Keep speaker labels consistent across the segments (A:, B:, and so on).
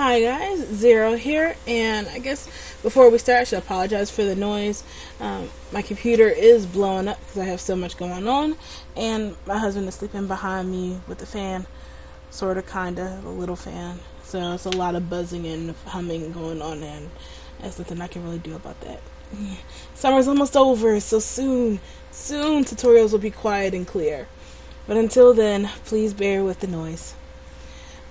A: Hi guys, Zero here, and I guess before we start I should apologize for the noise. My computer is blowing up because I have so much going on, and my husband is sleeping behind me with the fan, sorta, kinda, a little fan. So it's a lot of buzzing and humming going on, and there's nothing I can really do about that. Summer's almost over, so soon tutorials will be quiet and clear. But until then, please bear with the noise.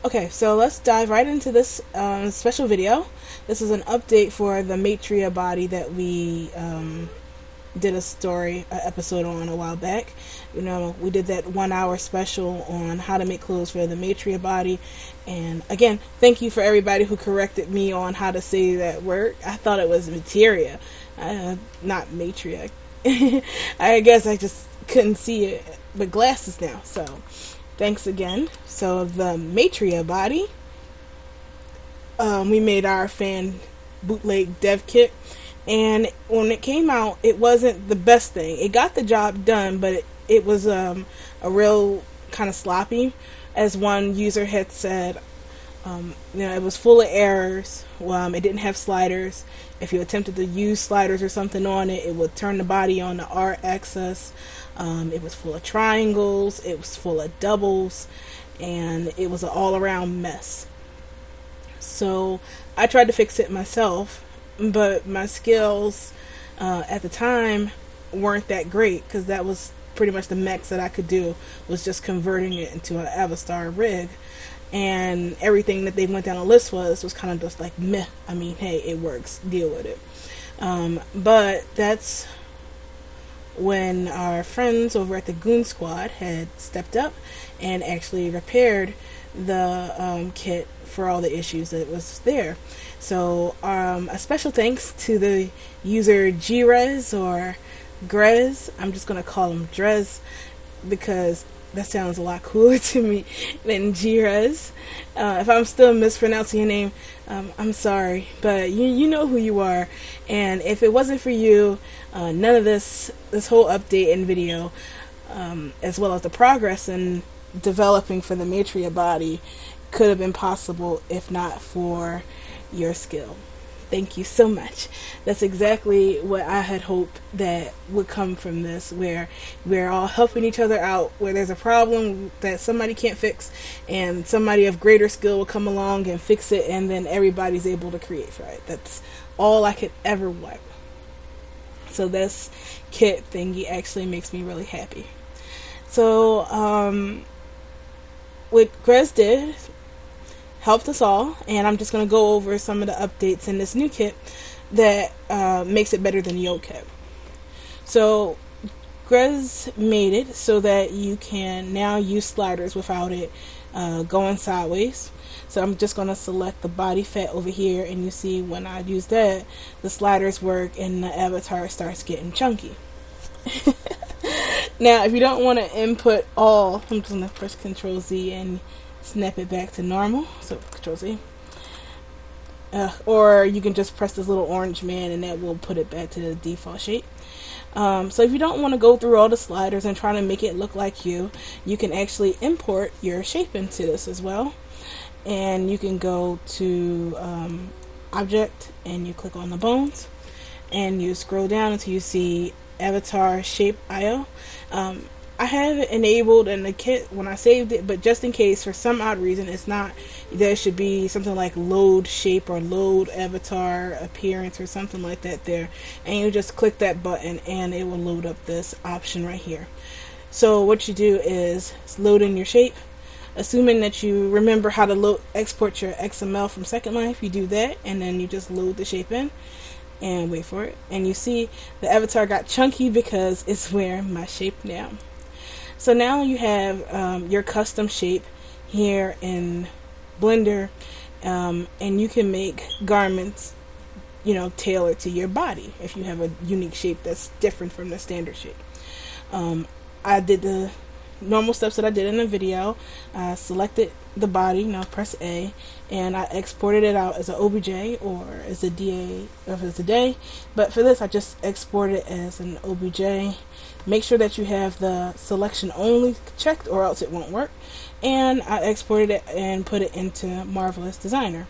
A: Okay, so let's dive right into this special video. This is an update for the Maitreya body that we did a episode on a while back. You know, we did that 1 hour special on how to make clothes for the Maitreya body. And again, thank you for everybody who corrected me on how to say that word. I thought it was Maitreya, not Maitreya. I guess I just couldn't see it with glasses now, so thanks again. So the Maitreya body, we made our fan bootleg dev kit, and when it came out, it wasn't the best thing. It got the job done, but it was a real kind of sloppy, as one user had said. It was full of errors. It didn't have sliders. If you attempted to use sliders or something on it, it would turn the body on the R axis. It was full of triangles. It was full of doubles, and it was an all-around mess. So I tried to fix it myself, but my skills at the time weren't that great, because that was pretty much the max that I could do, was just converting it into an Avastar rig. And everything that they went down the list was kind of just like meh. I mean, hey, it works, deal with it. But that's when our friends over at the Goon Squad had stepped up and actually repaired the kit for all the issues that was there. So a special thanks to the user G-Rez or Grez. I'm just going to call him Drez because that sounds a lot cooler to me than G-Rez. If I'm still mispronouncing your name, I'm sorry, but you know who you are. And if it wasn't for you, none of this whole update and video, as well as the progress in developing for the Maitreya body, could have been possible if not for your skill. Thank you so much. That's exactly what I had hoped that would come from this, where we're all helping each other out, where there's a problem that somebody can't fix, and somebody of greater skill will come along and fix it, and then everybody's able to create for it. That's all I could ever want. So this kit thingy actually makes me really happy. So what Grez did helped us all, and I'm just going to go over some of the updates in this new kit that makes it better than the old kit. So Grez made it so that you can now use sliders without it going sideways. So I'm just going to select the body fat over here, and you see when I use that, the sliders work and the avatar starts getting chunky. Now if you don't want to input all, I'm just going to press Ctrl Z and snap it back to normal. So Ctrl Z. Or you can just press this little orange man and that will put it back to the default shape. So if you don't want to go through all the sliders and try to make it look like you can actually import your shape into this as well. And you can go to Object, and you click on the bones, and you scroll down until you see Avatar Shape IO. I have it enabled in the kit when I saved it, but just in case for some odd reason it's not, there should be something like load shape or load avatar appearance or something like that there, and you just click that button and it will load up this option right here. So what you do is load in your shape, assuming that you remember how to export your XML from Second Life. You do that, and then you just load the shape in and wait for it, and you see the avatar got chunky because it's wearing my shape now. So now you have your custom shape here in Blender, and you can make garments, tailored to your body if you have a unique shape that's different from the standard shape. I did the normal steps that I did in the video. I selected the body, now press A, and I exported it out as an OBJ or as a DA or as a day. But for this, I just exported it as an OBJ. Make sure that you have the selection only checked, or else it won't work. And I exported it and put it into Marvelous Designer.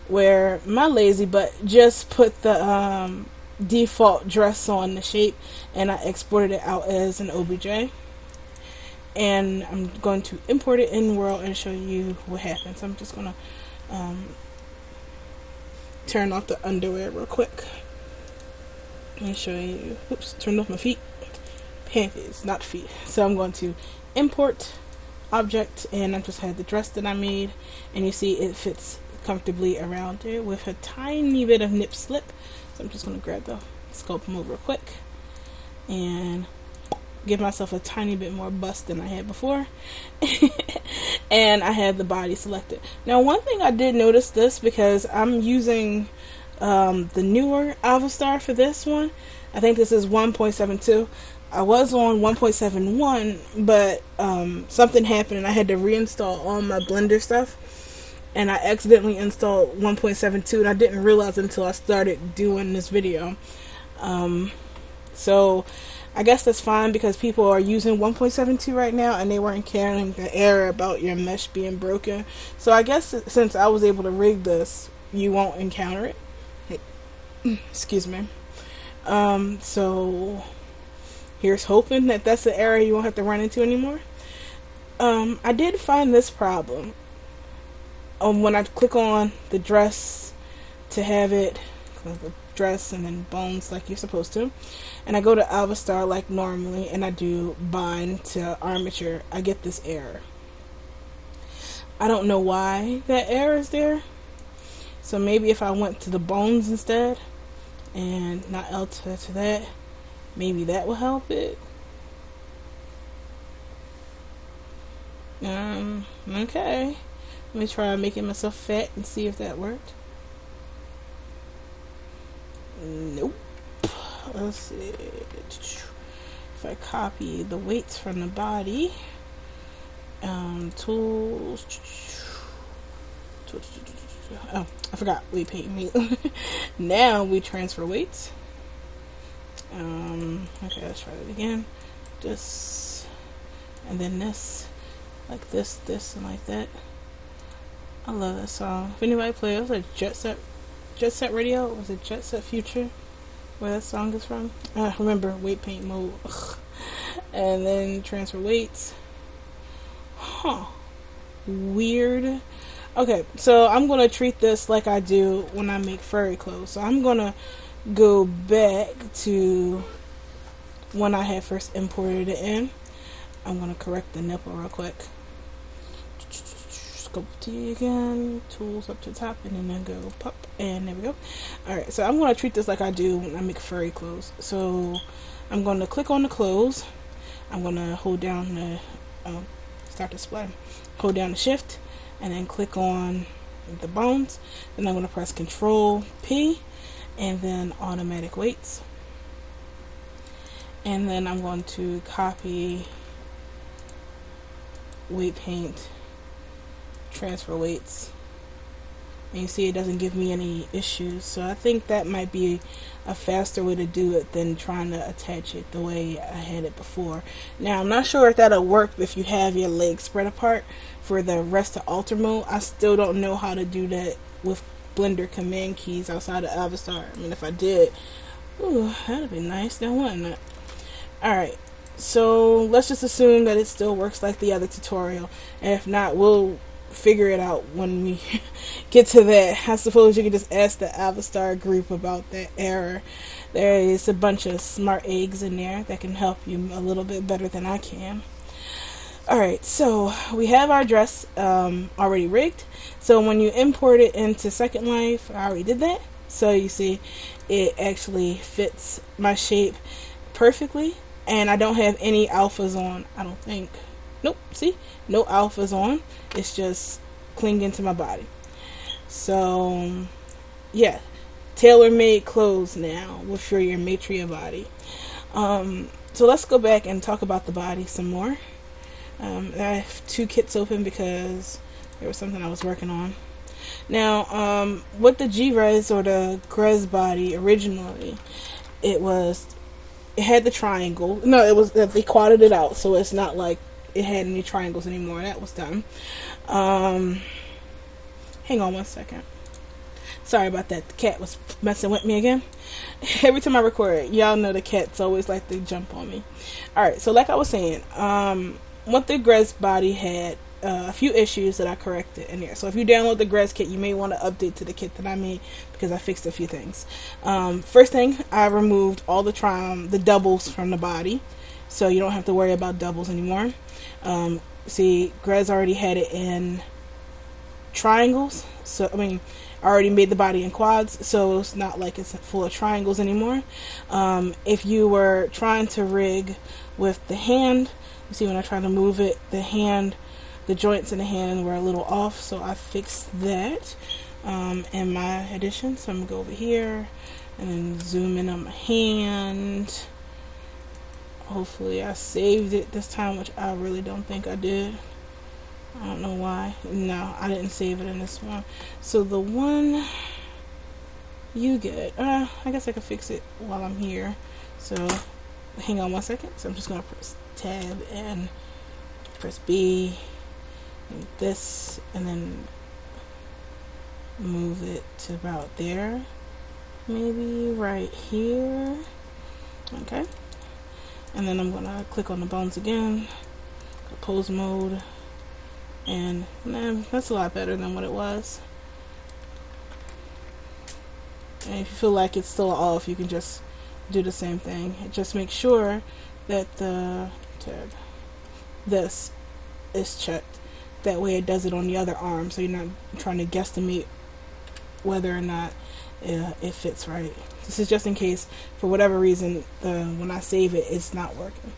A: where my lazy butt just put the default dress on the shape, and I exported it out as an OBJ. And I'm going to import it in World and show you what happens. I'm just going to turn off the underwear real quick and show you. Oops, turned off my feet. Panties, not feet. So I'm going to import object, and I just had the dress that I made, and you see it fits comfortably around it with a tiny bit of nip slip. So I'm just going to grab the scope move real quick and give myself a tiny bit more bust than I had before. And I had the body selected. Now, one thing I did notice this, because I'm using the newer Avastar for this one. I think this is 1.72. I was on 1.71, but something happened and I had to reinstall all my Blender stuff, and I accidentally installed 1.72, and I didn't realize until I started doing this video. So I guess that's fine, because people are using 1.72 right now and they weren't carrying the error about your mesh being broken. So I guess since I was able to rig this, you won't encounter it. Hey, excuse me. So here's hoping that that's the error you won't have to run into anymore. I did find this problem. When I click on the dress to have it, the dress and then bones like you're supposed to, and I go to Avastar like normally, and I do bind to armature, I get this error. I don't know why that error is there. So maybe if I went to the bones instead and not alter to that, maybe that will help it. Okay. Let me try making myself fat and see if that worked. Nope. Let's see. If I copy the weights from the body, tools. Oh, I forgot weight paint. Now we transfer weights. Okay, let's try it again. This, and then this, like this, and like that. I love that song. If anybody plays, it was like Jet Set Radio. Was it Jet Set Future? Where that song is from? Remember weight paint mode. And then transfer weights. Huh. Weird. Okay, so I'm gonna treat this like I do when I make furry clothes. So I'm gonna go back to when I had first imported it in. I'm gonna correct the nipple real quick. Scope T again, tools up to the top, and then go pop, and there we go. Alright, so I'm going to treat this like I do when I make furry clothes. So I'm going to click on the clothes. I'm going to hold down the start display, hold down the shift, and then click on the bones. Then I'm going to press Control P, and then automatic weights. And then I'm going to copy weight paint, transfer weights, and you see it doesn't give me any issues. So I think that might be a faster way to do it than trying to attach it the way I had it before. Now I'm not sure if that'll work if you have your legs spread apart for the rest of alter mode. I still don't know how to do that with Blender command keys outside of Avastar. I mean, if I did, ooh, that'd be nice, now wouldn't it? Alright, so let's just assume that it still works like the other tutorial, and if not, we'll figure it out when we get to that. I suppose you can just ask the Avastar group about that error. There is a bunch of smart eggs in there that can help you a little bit better than I can. Alright, so we have our dress already rigged. So when you import it into Second Life, I already did that. So you see it actually fits my shape perfectly, and I don't have any alphas on, I don't think. Nope, see? No alphas on. It's just clinging to my body. So, yeah. Tailor-made clothes now for your Maitreya body. So let's go back and talk about the body some more. I have two kits open because there was something I was working on. Now, with the G-Res or the Grez body originally, it had the triangle. No, it was, they quadded it out, so it's not like it had any triangles anymore. That was done. Hang on one second. Sorry about that. The cat was messing with me again. Every time I record, y'all know the cats always like to jump on me. Alright, so like I was saying, what the Grez body had a few issues that I corrected in there. So if you download the Grez kit, you may want to update to the kit that I made because I fixed a few things. First thing, I removed all the doubles from the body, so you don't have to worry about doubles anymore. See, Grez already had it in triangles, so I already made the body in quads, so it's not like it's full of triangles anymore. If you were trying to rig with the hand, you see when I try to move it, the joints in the hand were a little off, so I fixed that in my edition. So I'm gonna go over here and then zoom in on my hand. Hopefully I saved it this time, which I really don't think I did. I don't know why. No, I didn't save it in this one. So the one you get, I guess I can fix it while I'm here. So hang on 1 second. So I'm just going to press tab and press B and this, and then move it to about there. Maybe right here. Okay. And then I'm going to click on the bones again, pose mode, and that's a lot better than what it was. And if you feel like it's still off, you can just do the same thing. Just make sure that this is checked. That way it does it on the other arm, so you're not trying to guesstimate whether or not it fits right. This is just in case, for whatever reason, when I save it, it's not working.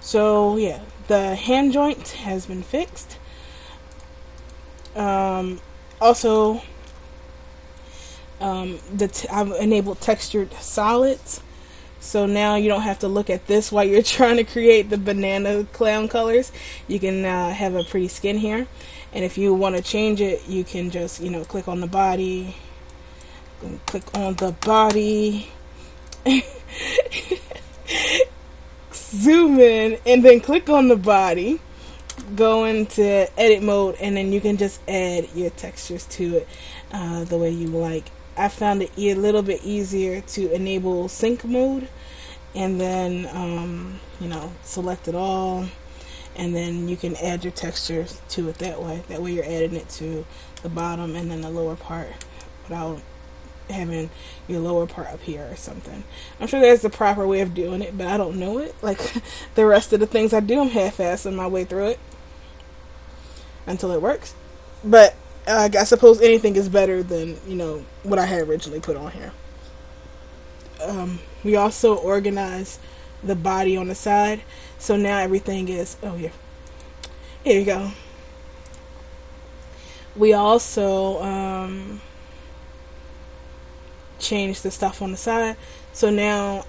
A: So yeah, the hand joint has been fixed. Also, I've enabled textured solids, so now you don't have to look at this while you're trying to create the banana clown colors. You can have a pretty skin here, and if you want to change it, you can just click on the body. Click on the body, zoom in, and then click on the body, go into edit mode, and then you can just add your textures to it the way you like. I found it a little bit easier to enable sync mode, and then select it all, and then you can add your textures to it that way. That way you're adding it to the bottom and then the lower part without having your lower part up here or something. I'm sure there's the proper way of doing it, but I don't know it. Like the rest of the things I do, I'm half-assing my way through it until it works. But I suppose anything is better than what I had originally put on here. We also organize the body on the side, so now everything is here you go. We also change the stuff on the side, so now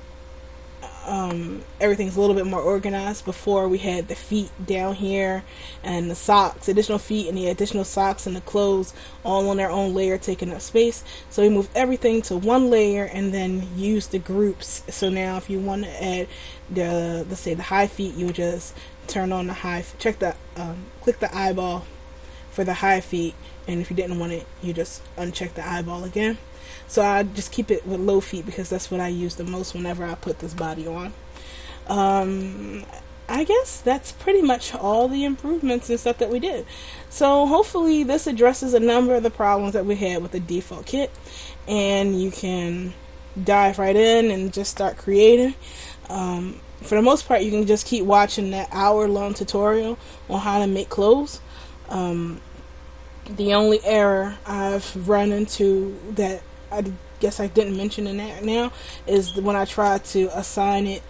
A: everything's a little bit more organized. Before we had the feet down here and the socks, additional feet and the additional socks and the clothes all on their own layer taking up space. So we moved everything to one layer and then use the groups. So now if you want to add let's say the high feet, you would just turn on the click the eyeball for the high feet, and if you didn't want it, you just uncheck the eyeball again. So I just keep it with low feet because that's what I use the most whenever I put this body on. I guess that's pretty much all the improvements and stuff that we did. So hopefully this addresses a number of the problems that we had with the default kit, and you can dive right in and just start creating. For the most part, you can just keep watching that hour-long tutorial on how to make clothes. The only error I've run into that I guess I didn't mention in that now is when I tried to assign it,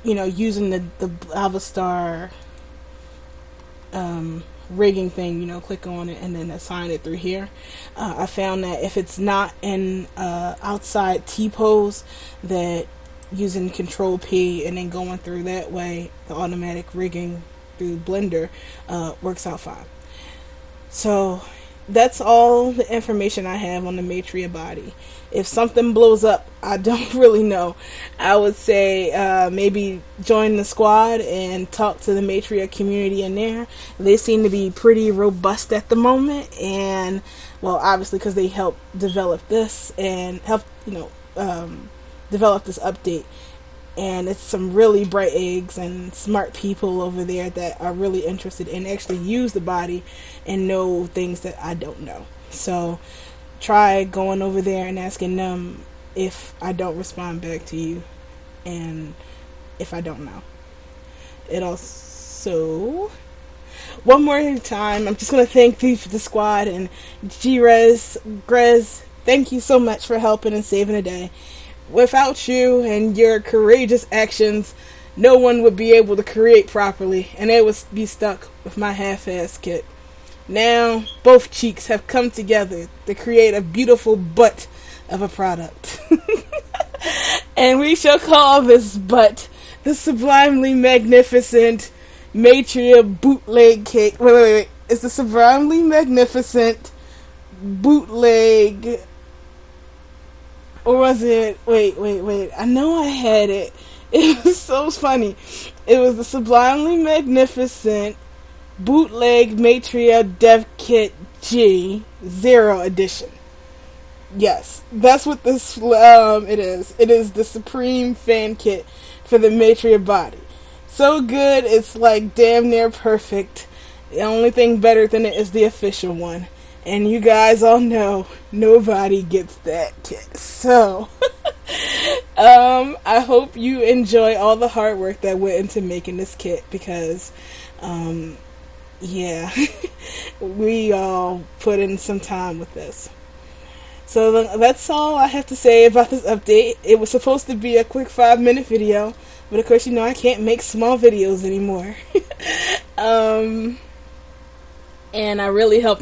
A: using the Avastar rigging thing, click on it and then assign it through here. I found that if it's not in outside T-pose, that using Control P and then going through that way, the automatic rigging through Blender works out fine. So that's all the information I have on the Maitreya body. If something blows up, I don't really know. I would say maybe join the squad and talk to the Maitreya community in there. They seem to be pretty robust at the moment, and well, obviously because they helped develop this and help develop this update. And it's some really bright eggs and smart people over there that are really interested in actually use the body and know things that I don't know. So try going over there and asking them if I don't respond back to you and if I don't know. It also, one more time, I'm just going to thank the squad and Grez, thank you so much for helping and saving the day. Without you and your courageous actions, no one would be able to create properly, and they would be stuck with my half-ass kit. Now, both cheeks have come together to create a beautiful butt of a product. And we shall call this butt the Sublimely Magnificent Maitreya Bootleg Cake. Wait. It's the Sublimely Magnificent Bootleg... Or was it... Wait. I know I had it. It was so funny. It was the Sublimely Magnificent Bootleg Maitreya Dev Kit G-0 edition. Yes, that's what this it is. It is the Supreme Fan Kit for the Maitreya body. So good, it's like damn near perfect. The only thing better than it is the official one. And you guys all know nobody gets that kit. So, I hope you enjoy all the hard work that went into making this kit because, yeah, we all put in some time with this. So that's all I have to say about this update. It was supposed to be a quick 5-minute video, but of course, you know I can't make small videos anymore. And I really hope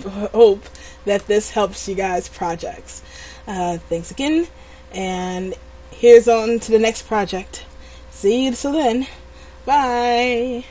A: that this helps you guys' projects. Thanks again, and here's on to the next project. See you till then. Bye.